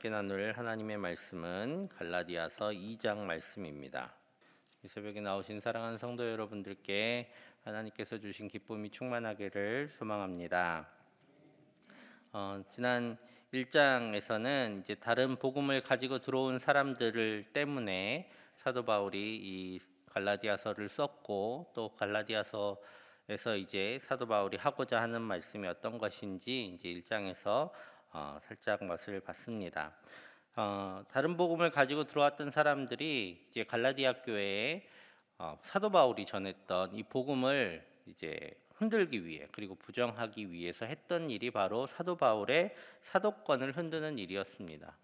함께 나눌 하나님의 말씀은 갈라디아서 2장 말씀입니다. 이 새벽에 나오신 사랑하는 성도 여러분들께 하나님께서 주신 기쁨이 충만하기를 소망합니다. 지난 1장에서는 이제 다른 복음을 가지고 들어온 사람들을 때문에 사도 바울이 이 갈라디아서를 썼고, 또 갈라디아서에서 이제 사도 바울이 하고자 하는 말씀이 어떤 것인지 이제 1장에서 살짝 맛을 봤습니다. 다른 복음을 가지고 들어왔던 사람들이 이제 갈라디아 교회에 사도 바울이 전했던 이 복음을 이제 흔들기 위해, 그리고 부정하기 위해서 했던 일이 바로 사도 바울의 사도권을 흔드는 일이었습니다.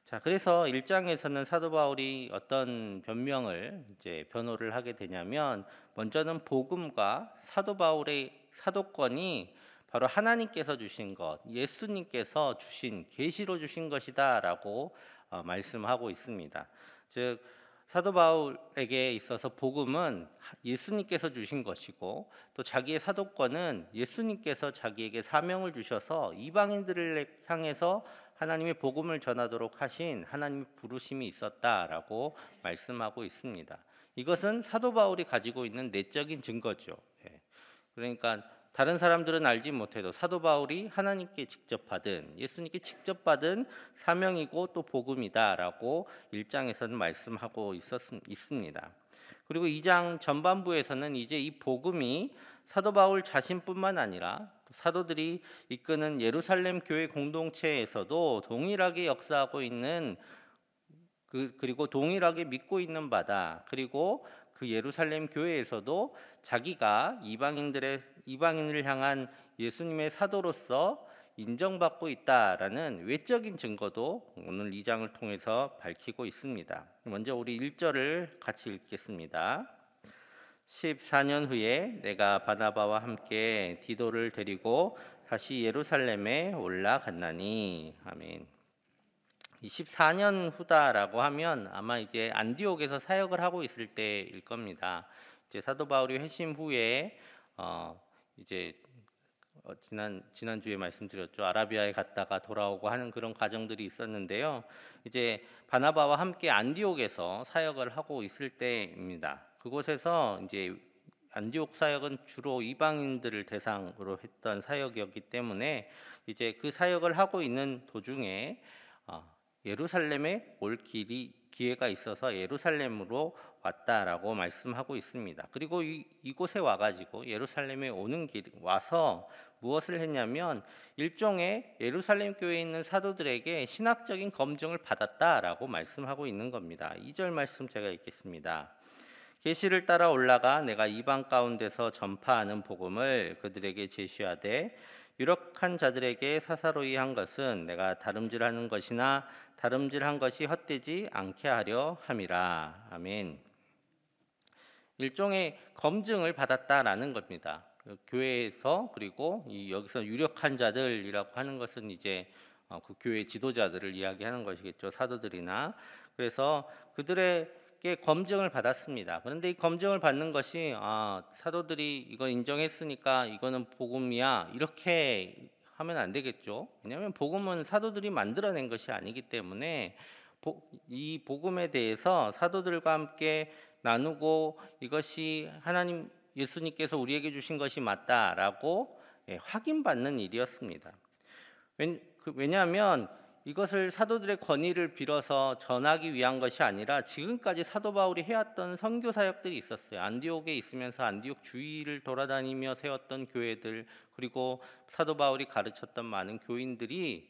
자, 그래서 1장에서는 사도 바울이 어떤 변호를 하게 되냐면, 먼저는 복음과 사도 바울의 사도권이 바로 하나님께서 주신 것, 예수님께서 주신 계시로 주신 것이다라고 말씀하고 있습니다. 즉 사도 바울에게 있어서 복음은 예수님께서 주신 것이고, 또 자기의 사도권은 예수님께서 자기에게 사명을 주셔서 이방인들을 향해서 하나님의 복음을 전하도록 하신 하나님의 부르심이 있었다라고 말씀하고 있습니다. 이것은 사도 바울이 가지고 있는 내적인 증거죠. 그러니까 다른 사람들은 알지 못해도 사도 바울이 하나님께 직접 받은, 예수님께 직접 받은 사명이고 또 복음이다라고 1장에서는 말씀하고 있습니다. 그리고 2장 전반부에서는 이제 이 복음이 사도 바울 자신뿐만 아니라 사도들이 이끄는 예루살렘 교회 공동체에서도 동일하게 역사하고 있는, 그리고 동일하게 믿고 있는 바다, 그리고 그 예루살렘 교회에서도 자기가 이방인을 향한 예수님의 사도로서 인정받고 있다라는 외적인 증거도 오늘 2장을 통해서 밝히고 있습니다. 먼저 우리 1절을 같이 읽겠습니다. 14년 후에 내가 바나바와 함께 디도를 데리고 다시 예루살렘에 올라갔나니. 아멘. 14년 후다라고 하면 아마 이제 안디옥에서 사역을 하고 있을 때일 겁니다. 이제 사도 바울이 회심 후에 이제 지난주에 말씀드렸죠. 아라비아에 갔다가 돌아오고 하는 그런 과정들이 있었는데요. 이제 바나바와 함께 안디옥에서 사역을 하고 있을 때입니다. 그곳에서 이제 안디옥 사역은 주로 이방인들을 대상으로 했던 사역이었기 때문에 이제 그 사역을 하고 있는 도중에 예루살렘에 올 기회가 있어서 예루살렘으로 왔다라고 말씀하고 있습니다. 그리고 이곳에 와가지고 예루살렘에 와서 무엇을 했냐면, 일종의 예루살렘 교회에 있는 사도들에게 신학적인 검증을 받았다라고 말씀하고 있는 겁니다. 2절 말씀 제가 읽겠습니다. 계시를 따라 올라가 내가 이방 가운데서 전파하는 복음을 그들에게 제시하되, 유력한 자들에게 사사로이 한 것은 내가 다름질하는 것이나 다름질한 것이 헛되지 않게 하려 함이라. 아멘. 일종의 검증을 받았다라는 겁니다. 교회에서, 그리고 여기서 유력한 자들이라고 하는 것은 이제 그 교회 지도자들을 이야기하는 것이겠죠. 사도들이나. 그래서 그들에게 검증을 받았습니다. 그런데 이 검증을 받는 것이 사도들이 이거 인정했으니까 이거는 복음이야, 이렇게 하면 안 되겠죠. 왜냐하면 복음은 사도들이 만들어낸 것이 아니기 때문에 이 복음에 대해서 사도들과 함께 나누고, 이것이 하나님 예수님께서 우리에게 주신 것이 맞다라고 확인받는 일이었습니다. 왜냐하면 이것을 사도들의 권위를 빌어서 전하기 위한 것이 아니라 지금까지 사도 바울이 해왔던 선교 사역들이 있었어요. 안디옥에 있으면서 안디옥 주위를 돌아다니며 세웠던 교회들, 그리고 사도 바울이 가르쳤던 많은 교인들이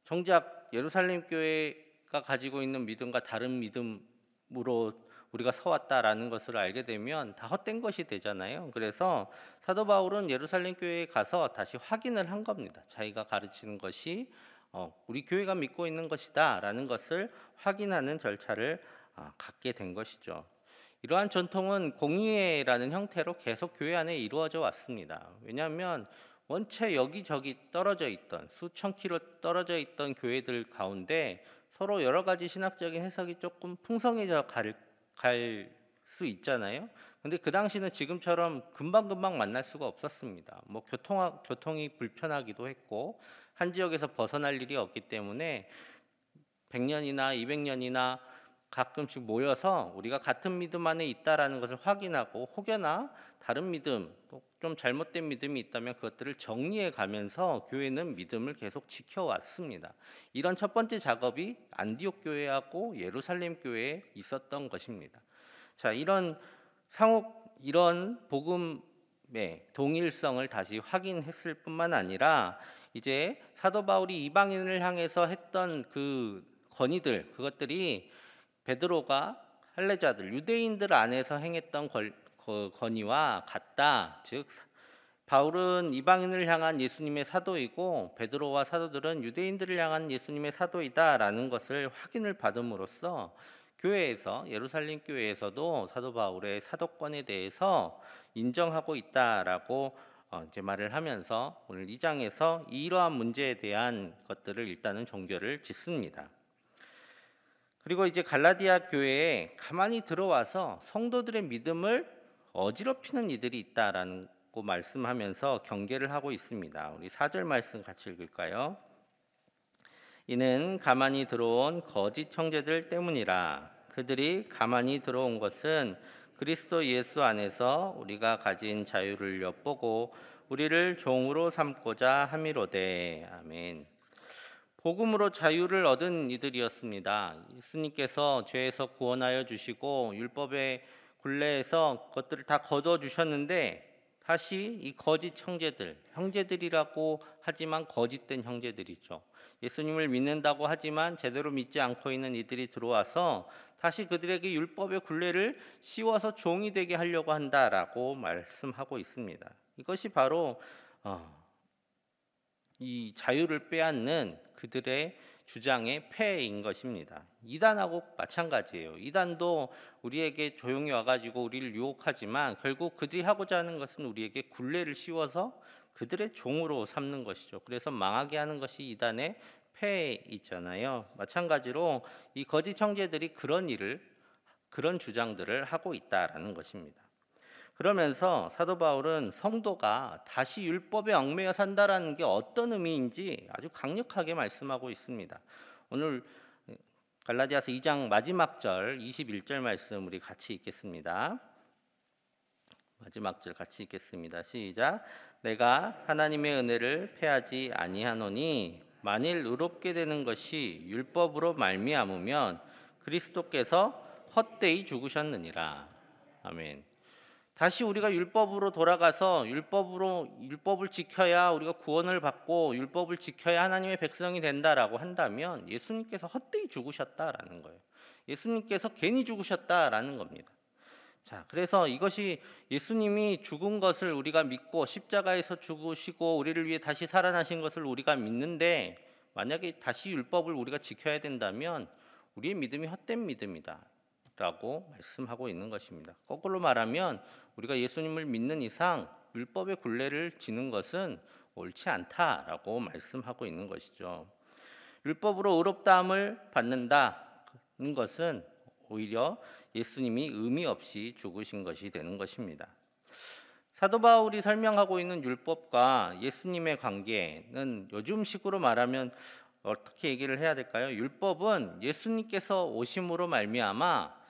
정작 예루살렘 교회가 가지고 있는 믿음과 다른 믿음으로 우리가 서왔다라는 것을 알게 되면 다 헛된 것이 되잖아요. 그래서 사도 바울은 예루살렘 교회에 가서 다시 확인을 한 겁니다. 자기가 가르치는 것이 우리 교회가 믿고 있는 것이다 라는 것을 확인하는 절차를 갖게 된 것이죠. 이러한 전통은 공의회라는 형태로 계속 교회 안에 이루어져 왔습니다. 왜냐하면 원체 여기저기 떨어져 있던, 수천 킬로 떨어져 있던 교회들 가운데 서로 여러 가지 신학적인 해석이 조금 풍성해져 갈 수 있잖아요. 근데 그 당시는 지금처럼 금방금방 만날 수가 없었습니다. 뭐 교통이 불편하기도 했고, 한 지역에서 벗어날 일이 없기 때문에 100년이나 200년이나 가끔씩 모여서 우리가 같은 믿음 안에 있다라는 것을 확인하고, 혹여나 다른 믿음, 또 좀 잘못된 믿음이 있다면 그것들을 정리해 가면서 교회는 믿음을 계속 지켜왔습니다. 이런 첫 번째 작업이 안디옥 교회하고 예루살렘 교회에 있었던 것입니다. 자, 이런 복음의 동일성을 다시 확인했을 뿐만 아니라, 이제 사도 바울이 이방인을 향해서 했던 그 건의들, 그것들이 베드로가 할례자들, 유대인들 안에서 행했던 건의와 같다. 즉, 바울은 이방인을 향한 예수님의 사도이고 베드로와 사도들은 유대인들을 향한 예수님의 사도이다라는 것을 확인을 받음으로써 교회에서, 예루살렘 교회에서도 사도 바울의 사도권에 대해서 인정하고 있다라고 이제 말을 하면서 오늘 2장에서 이러한 문제에 대한 것들을 일단은 종결을 짓습니다. 그리고 이제 갈라디아 교회에 가만히 들어와서 성도들의 믿음을 어지럽히는 이들이 있다라고 말씀하면서 경계를 하고 있습니다. 우리 4절 말씀 같이 읽을까요? 이는 가만히 들어온 거짓 형제들 때문이라. 그들이 가만히 들어온 것은 그리스도 예수 안에서 우리가 가진 자유를 엿보고 우리를 종으로 삼고자 함이로되. 아멘. 복음으로 자유를 얻은 이들이었습니다. 예수님께서 죄에서 구원하여 주시고 율법의 굴레에서 그것들을 다 거두어 주셨는데, 다시 이 거짓 형제들이라고 하지만 거짓된 형제들이죠. 예수님을 믿는다고 하지만 제대로 믿지 않고 있는 이들이 들어와서 다시 그들에게 율법의 굴레를 씌워서 종이 되게 하려고 한다라고 말씀하고 있습니다. 이것이 바로 이 자유를 빼앗는 그들의 주장의 폐해인 것입니다. 이단하고 마찬가지예요. 이단도 우리에게 조용히 와가지고 우리를 유혹하지만 결국 그들이 하고자 하는 것은 우리에게 굴레를 씌워서 그들의 종으로 삼는 것이죠. 그래서 망하게 하는 것이 이단의 폐해이잖아요. 마찬가지로 이 거짓 형제들이 그런 주장들을 하고 있다라는 것입니다. 그러면서 사도 바울은 성도가 다시 율법에 얽매여 산다라는 게 어떤 의미인지 아주 강력하게 말씀하고 있습니다. 오늘 갈라디아서 2장 마지막 절 21절 말씀 우리 같이 읽겠습니다. 마지막 절 같이 읽겠습니다. 시작. 내가 하나님의 은혜를 패하지 아니하노니 만일 의롭게 되는 것이 율법으로 말미암으면 그리스도께서 헛되이 죽으셨느니라. 아멘. 다시 우리가 율법으로 돌아가서 율법을 지켜야 우리가 구원을 받고 율법을 지켜야 하나님의 백성이 된다라고 한다면 예수님께서 헛되이 죽으셨다라는 거예요. 예수님께서 괜히 죽으셨다라는 겁니다. 자, 그래서 이것이 예수님이 죽은 것을 우리가 믿고 십자가에서 죽으시고 우리를 위해 다시 살아나신 것을 우리가 믿는데, 만약에 다시 율법을 우리가 지켜야 된다면 우리의 믿음이 헛된 믿음이다 라고 말씀하고 있는 것입니다. 거꾸로 말하면 우리가 예수님을 믿는 이상 율법의 굴레를 지는 것은 옳지 않다라고 말씀하고 있는 것이죠. 율법으로 의롭다함을 받는다는 것은 오히려 예수님이 의미 없이 죽으신 것이 되는 것입니다. 사도 바울이 설명하고 있는 율법과 예수님의 관계는 요즘식으로 말하면 어떻게 얘기를 해야 될까요? 율법은 예수님께서 오심으로 말미암아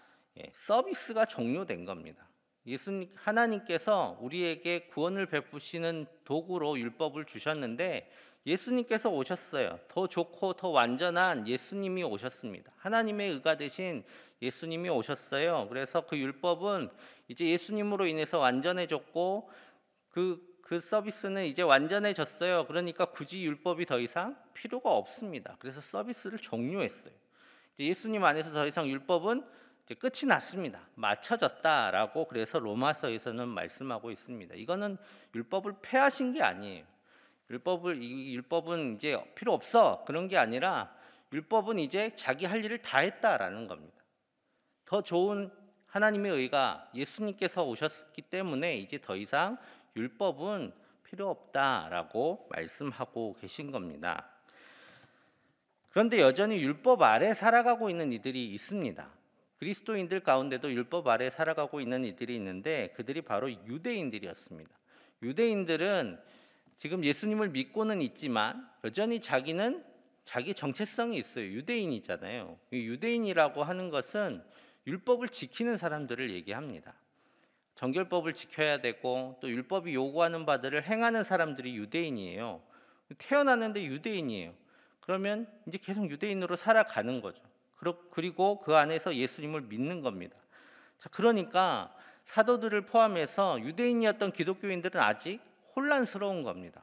서비스가 종료된 겁니다. 하나님께서 우리에게 구원을 베푸시는 도구로 율법을 주셨는데 예수님께서 오셨어요. 더 좋고 더 완전한 예수님이 오셨습니다. 하나님의 의가 되신 예수님이 오셨어요. 그래서 그 율법은 이제 예수님으로 인해서 완전해졌고 그 서비스는 이제 완전해졌어요. 그러니까 굳이 율법이 더 이상 필요가 없습니다. 그래서 서비스를 종료했어요. 이제 예수님 안에서 더 이상 율법은 이제 끝이 났습니다. 맞춰졌다라고 그래서 로마서에서는 말씀하고 있습니다. 이거는 율법을 폐하신 게 아니에요. 율법은 이제 필요 없어 그런 게 아니라 율법은 이제 자기 할 일을 다 했다라는 겁니다. 더 좋은 하나님의 의가 예수님께서 오셨기 때문에 이제 더 이상 율법은 필요 없다라고 말씀하고 계신 겁니다. 그런데 여전히 율법 아래 살아가고 있는 이들이 있습니다. 그리스도인들 가운데도 율법 아래 살아가고 있는 이들이 있는데 그들이 바로 유대인들이었습니다. 유대인들은 지금 예수님을 믿고는 있지만 여전히 자기는 자기 정체성이 있어요. 유대인이잖아요. 유대인이라고 하는 것은 율법을 지키는 사람들을 얘기합니다. 정결법을 지켜야 되고 또 율법이 요구하는 바들을 행하는 사람들이 유대인이에요. 태어났는데 유대인이에요. 그러면 이제 계속 유대인으로 살아가는 거죠. 그리고 그 안에서 예수님을 믿는 겁니다. 자, 그러니까 사도들을 포함해서 유대인이었던 기독교인들은 아직 혼란스러운 겁니다.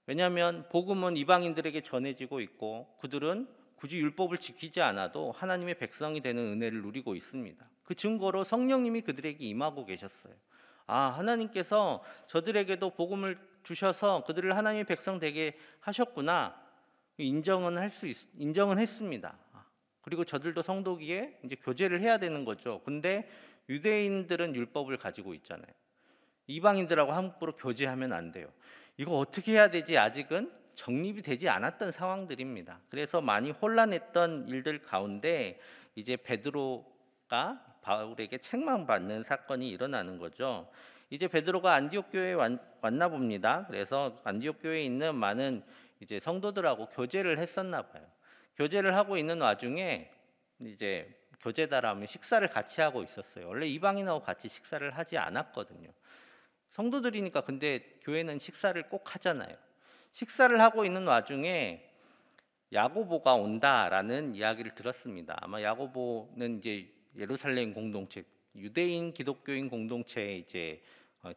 왜냐하면 복음은 이방인들에게 전해지고 있고 그들은 굳이 율법을 지키지 않아도 하나님의 백성이 되는 은혜를 누리고 있습니다. 그 증거로 성령님이 그들에게 임하고 계셨어요. 하나님께서 저들에게도 복음을 주셔서 그들을 하나님의 백성 되게 하셨구나. 인정은 했습니다. 그리고 저들도 성도기에 이제 교제를 해야 되는 거죠. 근데 유대인들은 율법을 가지고 있잖아요. 이방인들하고 함부로 교제하면 안 돼요. 이거 어떻게 해야 되지? 아직은 정립이 되지 않았던 상황들입니다. 그래서 많이 혼란했던 일들 가운데 이제 베드로가 바울에게 책망받는 사건이 일어나는 거죠. 이제 베드로가 안디옥 교회에 왔나 봅니다. 그래서 안디옥 교회에 있는 많은 이제 성도들하고 교제를 했었나 봐요. 교제를 하고 있는 와중에 이제 교제다라면 식사를 같이 하고 있었어요. 원래 이방인하고 같이 식사를 하지 않았거든요. 성도들이니까 근데 교회는 식사를 꼭 하잖아요. 식사를 하고 있는 와중에 야고보가 온다라는 이야기를 들었습니다. 아마 야고보는 이제 예루살렘 공동체, 유대인 기독교인 공동체의 이제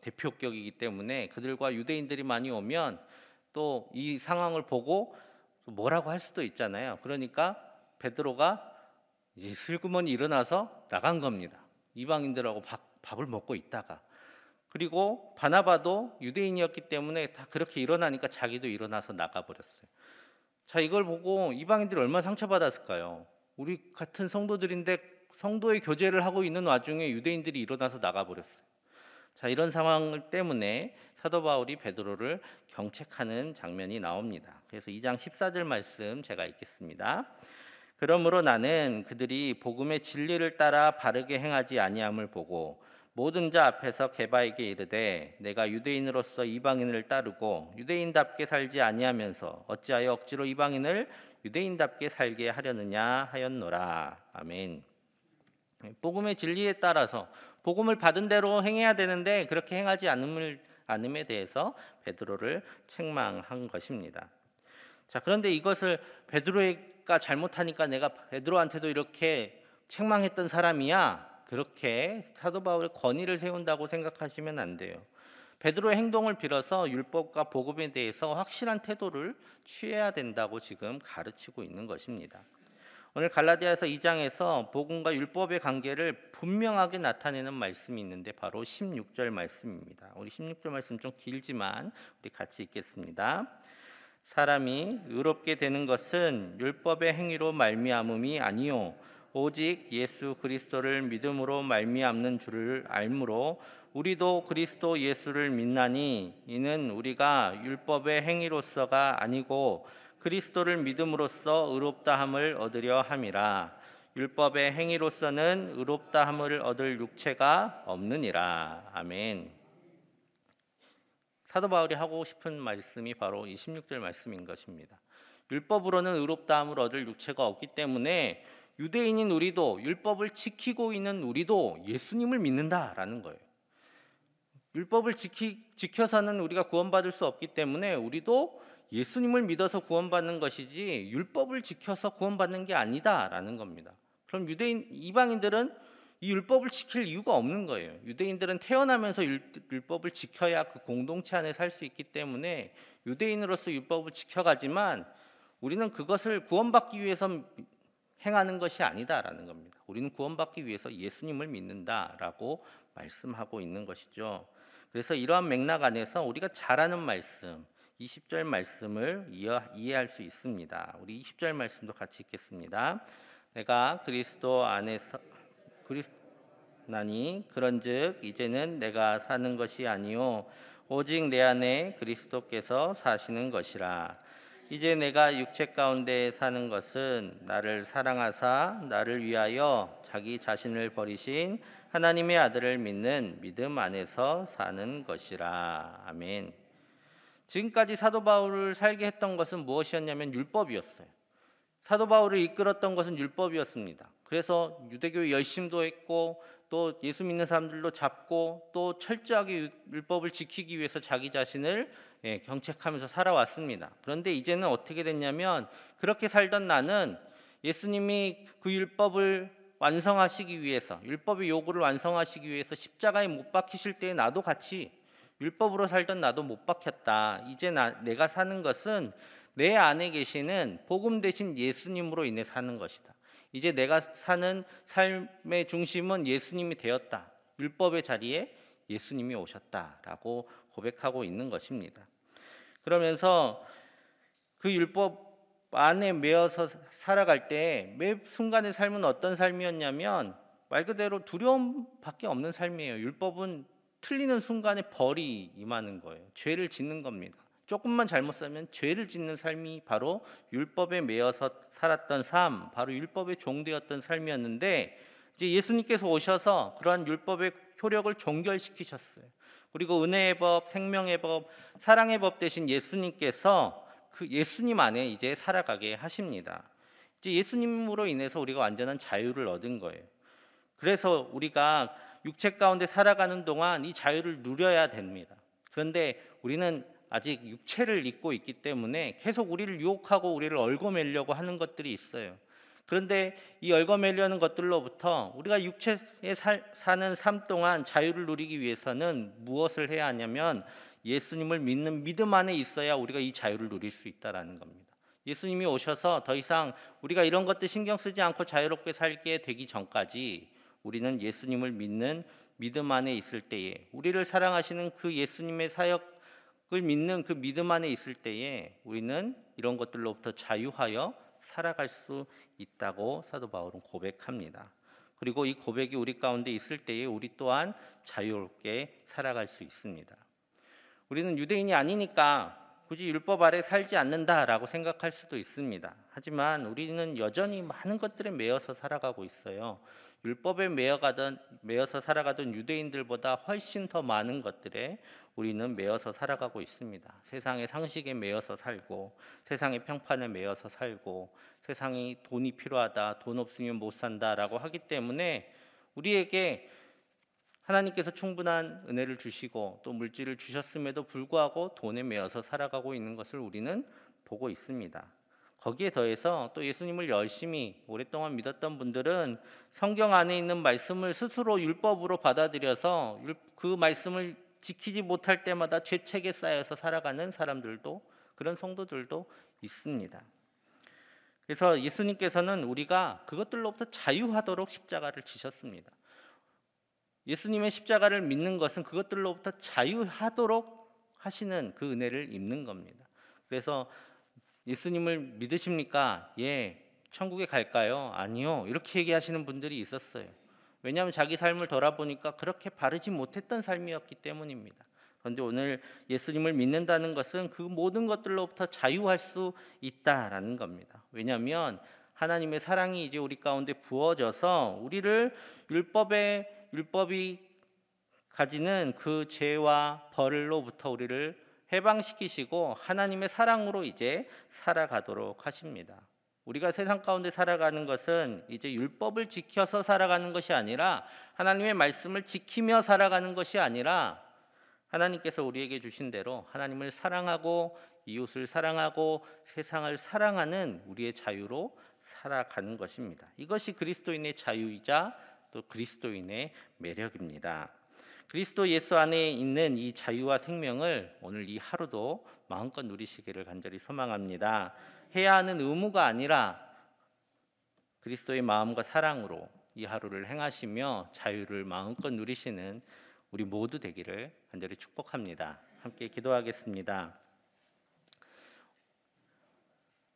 대표격이기 때문에 그들과 유대인들이 많이 오면 또 이 상황을 보고 뭐라고 할 수도 있잖아요. 그러니까 베드로가 이제 슬그머니 일어나서 나간 겁니다. 이방인들하고 밥을 먹고 있다가. 그리고 바나바도 유대인이었기 때문에 다 그렇게 일어나니까 자기도 일어나서 나가버렸어요. 자, 이걸 보고 이방인들이 얼마나 상처받았을까요? 우리 같은 성도들인데 성도의 교제를 하고 있는 와중에 유대인들이 일어나서 나가버렸어요. 자, 이런 상황 때문에 사도 바울이 베드로를 경책하는 장면이 나옵니다. 그래서 2장 14절 말씀 제가 읽겠습니다. 그러므로 나는 그들이 복음의 진리를 따라 바르게 행하지 아니함을 보고 모든 자 앞에서 게바에게 이르되 내가 유대인으로서 이방인을 따르고 유대인답게 살지 아니하면서 어찌하여 억지로 이방인을 유대인답게 살게 하려느냐 하였노라. 아멘. 복음의 진리에 따라서 복음을 받은 대로 행해야 되는데 그렇게 행하지 않음에 대해서 베드로를 책망한 것입니다. 자, 그런데 이것을 베드로가 잘못하니까 내가 베드로한테도 이렇게 책망했던 사람이야, 그렇게 사도 바울의 권위를 세운다고 생각하시면 안 돼요. 베드로의 행동을 빌어서 율법과 복음에 대해서 확실한 태도를 취해야 된다고 지금 가르치고 있는 것입니다. 오늘 갈라디아서 2장에서 복음과 율법의 관계를 분명하게 나타내는 말씀이 있는데 바로 16절 말씀입니다. 우리 16절 말씀 좀 길지만 우리 같이 읽겠습니다. 사람이 의롭게 되는 것은 율법의 행위로 말미암음이 아니요 오직 예수 그리스도를 믿음으로 말미암는 줄을 알므로 우리도 그리스도 예수를 믿나니 이는 우리가 율법의 행위로서가 아니고 그리스도를 믿음으로써 의롭다함을 얻으려 함이라. 율법의 행위로서는 의롭다함을 얻을 육체가 없느니라. 아멘. 사도 바울이 하고 싶은 말씀이 바로 이 16절 말씀인 것입니다. 율법으로는 의롭다함을 얻을 육체가 없기 때문에 유대인인 우리도 율법을 지키고 있는 우리도 예수님을 믿는다라는 거예요. 율법을 지켜서는 우리가 구원받을 수 없기 때문에 우리도 예수님을 믿어서 구원받는 것이지 율법을 지켜서 구원받는 게 아니다라는 겁니다. 그럼 이방인들은 이 율법을 지킬 이유가 없는 거예요. 유대인들은 태어나면서 율법을 지켜야 그 공동체 안에 살 수 있기 때문에 유대인으로서 율법을 지켜가지만 우리는 그것을 구원받기 위해서 행하는 것이 아니다라는 겁니다. 우리는 구원받기 위해서 예수님을 믿는다라고 말씀하고 있는 것이죠. 그래서 이러한 맥락 안에서 우리가 잘 아는 말씀 20절 말씀을 이해할 수 있습니다. 우리 20절 말씀도 같이 읽겠습니다. 내가 그리스도 안에서 나니 그런즉 이제는 내가 사는 것이 아니요 오직 내 안에 그리스도께서 사시는 것이라. 이제 내가 육체 가운데 사는 것은 나를 사랑하사 나를 위하여 자기 자신을 버리신 하나님의 아들을 믿는 믿음 안에서 사는 것이라. 아멘. 지금까지 사도 바울을 살게 했던 것은 무엇이었냐면 율법이었어요. 사도 바울을 이끌었던 것은 율법이었습니다. 그래서 유대교의 열심도 했고 또 예수 믿는 사람들도 잡고 또 철저하게 율법을 지키기 위해서 자기 자신을 경책하면서 살아왔습니다. 그런데 이제는 어떻게 됐냐면 그렇게 살던 나는 예수님이 그 율법을 완성하시기 위해서, 율법의 요구를 완성하시기 위해서 십자가에 못 박히실 때에 나도 같이 율법으로 살던 나도 못 박혔다. 이제 내가 사는 것은 내 안에 계시는 복음 대신 예수님으로 인해 사는 것이다. 이제 내가 사는 삶의 중심은 예수님이 되었다. 율법의 자리에 예수님이 오셨다라고 고백하고 있는 것입니다. 그러면서 그 율법 안에 매여서 살아갈 때 매 순간의 삶은 어떤 삶이었냐면 말 그대로 두려움밖에 없는 삶이에요. 율법은 틀리는 순간에 벌이 임하는 거예요. 죄를 짓는 겁니다. 조금만 잘못 살면 죄를 짓는 삶이 바로 율법에 매여서 살았던 삶, 바로 율법의 종되었던 삶이었는데 이제 예수님께서 오셔서 그러한 율법의 효력을 종결시키셨어요. 그리고 은혜의 법, 생명의 법, 사랑의 법 대신 예수님께서 그 예수님 안에 이제 살아가게 하십니다. 이제 예수님으로 인해서 우리가 완전한 자유를 얻은 거예요. 그래서 우리가 육체 가운데 살아가는 동안 이 자유를 누려야 됩니다. 그런데 우리는 아직 육체를 입고 있기 때문에 계속 우리를 유혹하고 우리를 얽어매려고 하는 것들이 있어요. 그런데 이 얽어매려는 것들로부터 우리가 육체에 사는 삶 동안 자유를 누리기 위해서는 무엇을 해야 하냐면 예수님을 믿는 믿음 안에 있어야 우리가 이 자유를 누릴 수 있다라는 겁니다. 예수님이 오셔서 더 이상 우리가 이런 것들 신경 쓰지 않고 자유롭게 살게 되기 전까지 우리는 예수님을 믿는 믿음 안에 있을 때에, 우리를 사랑하시는 그 예수님의 사역을 믿는 그 믿음 안에 있을 때에 우리는 이런 것들로부터 자유하여 살아갈 수 있다고 사도 바울은 고백합니다. 그리고 이 고백이 우리 가운데 있을 때에 우리 또한 자유롭게 살아갈 수 있습니다. 우리는 유대인이 아니니까 굳이 율법 아래 살지 않는다라고 생각할 수도 있습니다. 하지만 우리는 여전히 많은 것들에 매여서 살아가고 있어요. 율법에 매여서 살아가던 유대인들보다 훨씬 더 많은 것들에 우리는 매여서 살아가고 있습니다. 세상의 상식에 매여서 살고, 세상의 평판에 매여서 살고, 세상이 돈이 필요하다, 돈 없으면 못 산다라고 하기 때문에 우리에게 하나님께서 충분한 은혜를 주시고 또 물질을 주셨음에도 불구하고 돈에 매여서 살아가고 있는 것을 우리는 보고 있습니다. 거기에 더해서 또 예수님을 열심히 오랫동안 믿었던 분들은 성경 안에 있는 말씀을 스스로 율법으로 받아들여서 그 말씀을 지키지 못할 때마다 죄책에 쌓여서 살아가는 사람들도, 그런 성도들도 있습니다. 그래서 예수님께서는 우리가 그것들로부터 자유하도록 십자가를 지셨습니다. 예수님의 십자가를 믿는 것은 그것들로부터 자유하도록 하시는 그 은혜를 입는 겁니다. 그래서 예수님을 믿으십니까? 예. 천국에 갈까요? 아니요. 이렇게 얘기하시는 분들이 있었어요. 왜냐하면 자기 삶을 돌아보니까 그렇게 바르지 못했던 삶이었기 때문입니다. 그런데 오늘 예수님을 믿는다는 것은 그 모든 것들로부터 자유할 수 있다라는 겁니다. 왜냐하면 하나님의 사랑이 이제 우리 가운데 부어져서 우리를 율법이 가지는 그 죄와 벌로부터 우리를 해방시키시고 하나님의 사랑으로 이제 살아가도록 하십니다. 우리가 세상 가운데 살아가는 것은 이제 율법을 지켜서 살아가는 것이 아니라, 하나님의 말씀을 지키며 살아가는 것이 아니라, 하나님께서 우리에게 주신 대로 하나님을 사랑하고 이웃을 사랑하고 세상을 사랑하는 우리의 자유로 살아가는 것입니다. 이것이 그리스도인의 자유이자 또 그리스도인의 매력입니다. 그리스도 예수 안에 있는 이 자유와 생명을 오늘 이 하루도 마음껏 누리시기를 간절히 소망합니다. 해야 하는 의무가 아니라 그리스도의 마음과 사랑으로 이 하루를 행하시며 자유를 마음껏 누리시는 우리 모두 되기를 간절히 축복합니다. 함께 기도하겠습니다.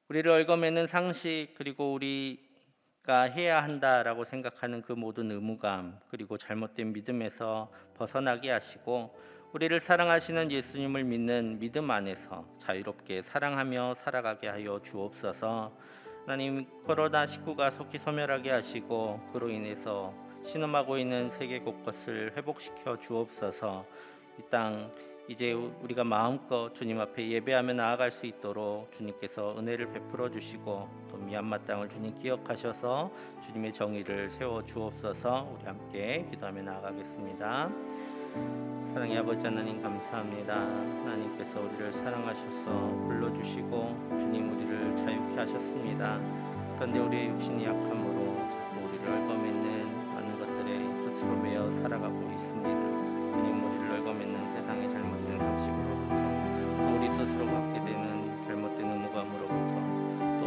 우리를 얽어매는 상식, 그리고 우리가 해야 한다라고 생각하는 그 모든 의무감, 그리고 잘못된 믿음에서 벗어나게 하시고 우리를 사랑하시는 예수님을 믿는 믿음 안에서 자유롭게 사랑하며 살아가게 하여 주옵소서. 하나님, 코로나19가 속히 소멸하게 하시고 그로 인해서 신음하고 있는 세계 곳곳을 회복시켜 주옵소서. 이 땅 이제 우리가 마음껏 주님 앞에 예배하며 나아갈 수 있도록 주님께서 은혜를 베풀어 주시고 또 미얀마 땅을 주님 기억하셔서 주님의 정의를 세워 주옵소서. 우리 함께 기도하며 나아가겠습니다. 사랑의 아버지 하나님 감사합니다. 하나님께서 우리를 사랑하셔서 불러주시고 주님 우리를 자유케 하셨습니다. 그런데 우리의 육신이 약함으로 자꾸 우리를 얽어맺는 많은 것들에 스스로 매여 살아가고 있습니다. 주님 우리를 얽어맺는 세상의 잘못된 상식으로부터 또 우리 스스로 갖게 되는 잘못된 의무감으로부터 또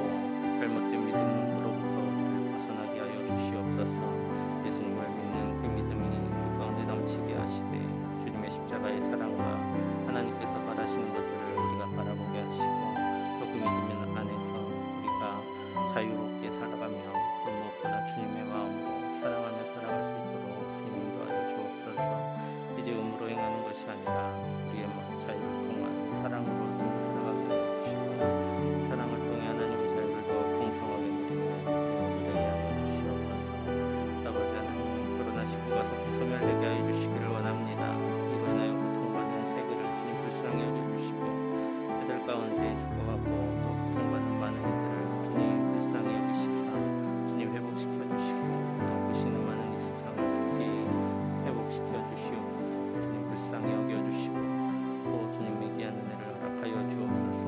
잘못된 믿음으로부터 우리를 벗어나게 하여 주시옵소서. 예수님을 믿는 그 믿음이 우리 가운데 넘치게 하시되 주님의 십자가의 사랑과 하나님께서 바라시는 것들을 우리가 바라보게 하시고 또 그 믿음 안에서 우리가 자유롭게 살아가며 또 무엇보다 주님의 마음으로 사랑하며 살아갈 수 있도록 주님 인도하여 주옵소서. 이제 의무로 행하는 것이 아니라 우리의 자유를 통한 사랑으로 살아가게 하여 주시고 사랑을 통해 하나님의 자유를 더 풍성하게 누리게 하여 주시옵소서. 아버지 하나님 코로나19가 속히 소멸되게 하여 주시기를 원합니다. 이로 인하여 고통받는 세계를 주님 불쌍히 여겨주시고 그들 가운데 죽어가고 또 고통받는 많은 이들을 주님 불쌍히 여기시사 주님 회복시켜 주시고 또 오시는 많은 이 세상을 속히 회복시켜 주시옵소서. 주님 불쌍히 여겨주시고 또 주님의 귀한 은혜를 허락하여 주옵소서.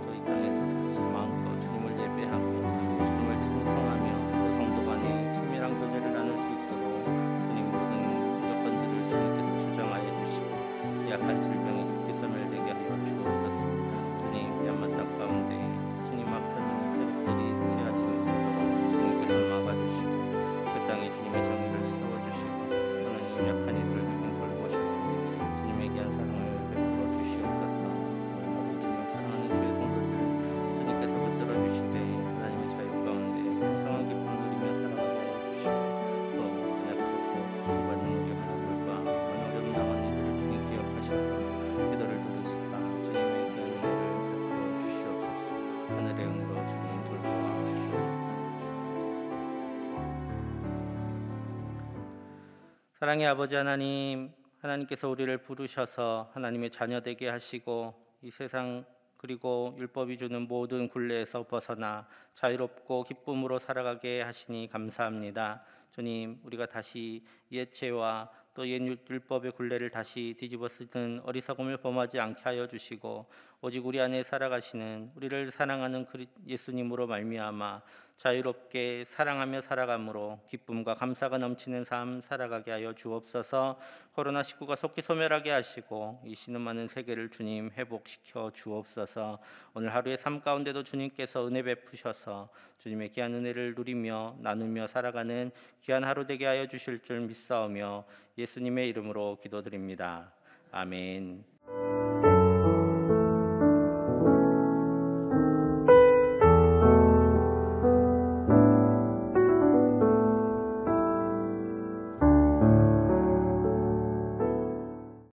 또 이 땅에서 다시 마음껏 주님을 예배하고 주님을 찬송하며 또 성도 간의 친밀한 교제를 나눌 수 있도록 주님 모든 여건들을 주님께서 주장하여 주시고 약한 질병이 속히 소멸되게 하여 주옵소서. 주님 미얀마 땅 가운데 주님 악한 세력들이 취하지 못하도록 주님께서 막아주시고 그 땅에 주님의 정의를 세워주시고 하나님 약한 이들을 주님 돌보셔서 주님의 귀한 사랑을 베풀어 주시옵소서. 오늘 하루 주님 사랑하는 주의 성도들 주님께서 붙들어 주시되 하나님의 자유 가운데 풍성한 기쁨 누리며 살아가게 하여 주시고 또 연약하고 고통받는 우리 하나님과 어려움 당한 이들을 주님 기억하셔서 기도를 들으시사 주님의 귀한 은혜를 베풀어 주시옵소서. 하늘의 은혜로 주님 돌보아 주시옵소서. 사랑의 아버지 하나님, 하나님께서 우리를 부르셔서 하나님의 자녀 되게 하시고 이 세상 그리고 율법이 주는 모든 굴레에서 벗어나 자유롭고 기쁨으로 살아가게 하시니 감사합니다. 주님, 우리가 다시 옛 죄와 또 옛 율법의 굴레를 다시 뒤집어 쓰는 어리석음을 범하지 않게 하여 주시고 오직 우리 안에 살아가시는 우리를 사랑하는 예수님으로 말미암아 자유롭게 사랑하며 살아감으로 기쁨과 감사가 넘치는 삶 살아가게 하여 주옵소서. 코로나19가 속히 소멸하게 하시고 이 신음하는 세계를 주님 회복시켜 주옵소서. 오늘 하루의 삶 가운데도 주님께서 은혜 베푸셔서 주님의 귀한 은혜를 누리며 나누며 살아가는 귀한 하루 되게 하여 주실 줄 믿사오며 예수님의 이름으로 기도드립니다. 아멘.